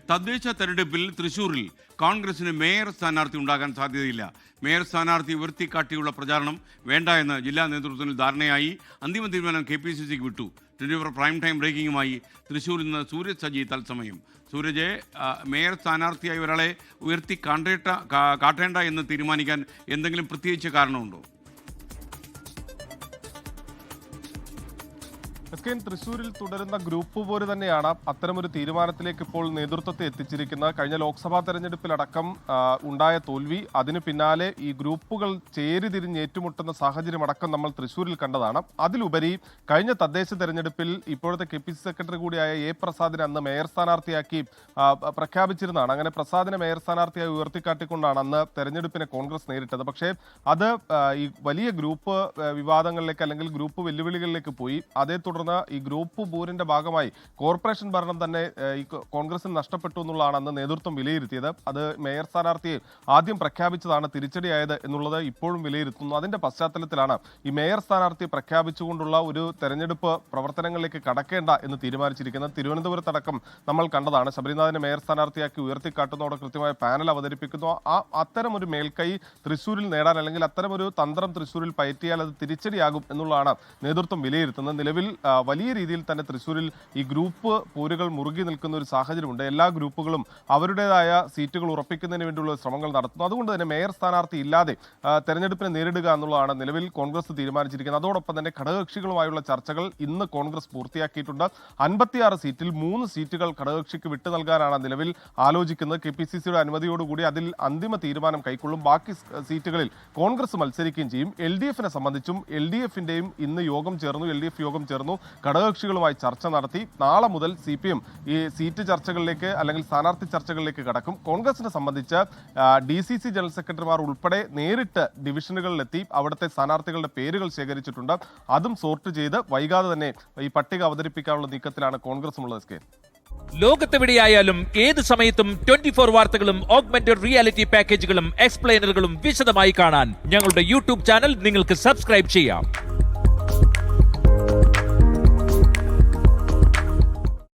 തദ്ദേശ തെരഞ്ഞെടുപ്പിൽ തൃശൂരിൽ കോൺഗ്രസിന് മേയർ സ്ഥാനാർത്ഥി ഉണ്ടാകാൻ സാധ്യതയില്ല. മേയർ സ്ഥാനാർത്ഥി ഉയർത്തിക്കാട്ടിയുള്ള പ്രചാരണം വേണ്ട എന്ന് ജില്ലാ നേതൃത്വത്തിൽ ധാരണയായി. അന്തിമ തീരുമാനം KPCCക്ക് വിട്ടു. 24 പ്രൈം ടൈം ബ്രേക്കിംഗുമായി തൃശൂരിൽ നിന്ന് സൂരജ് സജി തത്സമയം. സൂരജ്, മേയർ സ്ഥാനാർത്ഥിയായി ഒരാളെ കാട്ടേണ്ട എന്ന് തീരുമാനിക്കാൻ എന്തെങ്കിലും പ്രത്യേകിച്ച് കാരണമുണ്ടോ? തൃശ്ശൂരിൽ തുടരുന്ന ഗ്രൂപ്പ് പോര് തന്നെയാണ് അത്തരമൊരു തീരുമാനത്തിലേക്ക് ഇപ്പോൾ നേതൃത്വത്തെ എത്തിച്ചിരിക്കുന്നത്. കഴിഞ്ഞ ലോക്സഭാ തെരഞ്ഞെടുപ്പിലടക്കം ഉണ്ടായ തോൽവി, അതിന് പിന്നാലെ ഈ ഗ്രൂപ്പുകൾ ചേരിതിരിഞ്ഞ് ഏറ്റുമുട്ടുന്ന സാഹചര്യം അടക്കം നമ്മൾ തൃശ്ശൂരിൽ കണ്ടതാണ്. അതിലുപരി കഴിഞ്ഞ തദ്ദേശ തെരഞ്ഞെടുപ്പിൽ ഇപ്പോഴത്തെ KPCC സെക്രട്ടറി കൂടിയായ A പ്രസാദിനെ അന്ന് മേയർ സ്ഥാനാർത്ഥിയാക്കി പ്രഖ്യാപിച്ചിരുന്നതാണ്. അങ്ങനെ പ്രസാദിനെ മേയർ സ്ഥാനാർത്ഥിയായി ഉയർത്തിക്കാട്ടിക്കൊണ്ടാണ് അന്ന് തെരഞ്ഞെടുപ്പിനെ കോൺഗ്രസ് നേരിട്ടത്. പക്ഷേ അത് ഈ വലിയ ഗ്രൂപ്പ് വിവാദങ്ങളിലേക്ക് അല്ലെങ്കിൽ ഗ്രൂപ്പ് വെല്ലുവിളികളിലേക്ക് പോയി. അതേ തുടർന്ന് ഈ ഗ്രൂപ്പ് പോരിന്റെ ഭാഗമായി കോർപ്പറേഷൻ ഭരണം തന്നെ ഈ കോൺഗ്രസിന് നഷ്ടപ്പെട്ടു എന്നുള്ളതാണ് അന്ന് നേതൃത്വം വിലയിരുത്തിയത്. അത് മേയർ സ്ഥാനാർത്ഥിയെ ആദ്യം പ്രഖ്യാപിച്ചതാണ് തിരിച്ചടിയായത് എന്നുള്ളത് ഇപ്പോഴും വിലയിരുത്തുന്നു. അതിന്റെ പശ്ചാത്തലത്തിലാണ് ഈ മേയർ സ്ഥാനാർത്ഥി പ്രഖ്യാപിച്ചുകൊണ്ടുള്ള ഒരു തെരഞ്ഞെടുപ്പ് പ്രവർത്തനങ്ങളിലേക്ക് കടക്കേണ്ട എന്ന് തീരുമാനിച്ചിരിക്കുന്നത്. തിരുവനന്തപുരത്തടക്കം നമ്മൾ കണ്ടതാണ്. ശബരിനാഥിനെ മേയർ സ്ഥാനാർത്ഥിയാക്കി ഉയർത്തിക്കാട്ടുന്നതോടെ കൃത്യമായ പാനൽ അവതരിപ്പിക്കുന്നു. അത്തരമൊരു മേൽക്കൈ തൃശ്ശൂരിൽ നേടാൻ അല്ലെങ്കിൽ അത്തരമൊരു തന്ത്രം തൃശ്ശൂരിൽ പയറ്റിയാൽ അത് തിരിച്ചടിയാകും എന്നുള്ളതാണ് നേതൃത്വം വിലയിരുത്തുന്നത്. നിലവിൽ വലിയ രീതിയിൽ തന്നെ തൃശ്ശൂരിൽ ഈ ഗ്രൂപ്പ് പോരുകൾ മുറുകി നിൽക്കുന്ന ഒരു സാഹചര്യമുണ്ട്. എല്ലാ ഗ്രൂപ്പുകളും അവരുടേതായ സീറ്റുകൾ ഉറപ്പിക്കുന്നതിന് വേണ്ടിയുള്ള ശ്രമങ്ങൾ നടത്തുന്നു. അതുകൊണ്ട് തന്നെ മേയർ സ്ഥാനാർത്ഥി ഇല്ലാതെ തെരഞ്ഞെടുപ്പിനെ നേരിടുക എന്നുള്ളതാണ് നിലവിൽ കോൺഗ്രസ് തീരുമാനിച്ചിരിക്കുന്നത്. അതോടൊപ്പം തന്നെ ഘടകകക്ഷികളുമായുള്ള ചർച്ചകൾ ഇന്ന് കോൺഗ്രസ് പൂർത്തിയാക്കിയിട്ടുണ്ട്. 56 സീറ്റിൽ 3 സീറ്റുകൾ ഘടകകക്ഷിക്ക് വിട്ടു നൽകാനാണ് നിലവിൽ ആലോചിക്കുന്നത്. KPCCയുടെ അനുമതിയോടുകൂടി അതിൽ അന്തിമ തീരുമാനം കൈക്കൊള്ളും. ബാക്കി സീറ്റുകളിൽ കോൺഗ്രസ് മത്സരിക്കുകയും ചെയ്യും. LDFനെ സംബന്ധിച്ചും LDFന്റെയും ഇന്ന് യോഗം ചേർന്നു. LDF യോഗം ചേർന്നു, ഘടകകക്ഷികളുമായി ചർച്ച നടത്തി. നാളെ മുതൽ CPM ഈ സീറ്റ് ചർച്ചകളിലേക്ക് അല്ലെങ്കിൽ സ്ഥാനാർത്ഥി ചർച്ചകളിലേക്ക് കടക്കും. കോൺഗ്രസിനെ സംബന്ധിച്ച് DCC ജനറൽ സെക്രട്ടറിമാർ ഉൾപ്പെടെ നേരിട്ട് ഡിവിഷനുകളിലെത്തി അവിടുത്തെ സ്ഥാനാർത്ഥികളുടെ പേരുകൾ ശേഖരിച്ചിട്ടുണ്ട്. അതും സോർട്ട് ചെയ്ത് വൈകാതെ തന്നെ ഈ പട്ടിക അവതരിപ്പിക്കാനുള്ള നീക്കത്തിലാണ് കോൺഗ്രസും ഉള്ളത്. ലോകത്തെവിടെയായാലും ഏത് സമയത്തും 24 വാർത്തകളും ഓഗ്മെന്റഡ് റിയാലിറ്റി പാക്കേജുകളും എക്സ്പ്ലെയിനറുകളും വിശദമായി കാണാൻ ഞങ്ങളുടെ YouTube ചാനൽ നിങ്ങൾക്ക് സബ്സ്ക്രൈബ് ചെയ്യാം.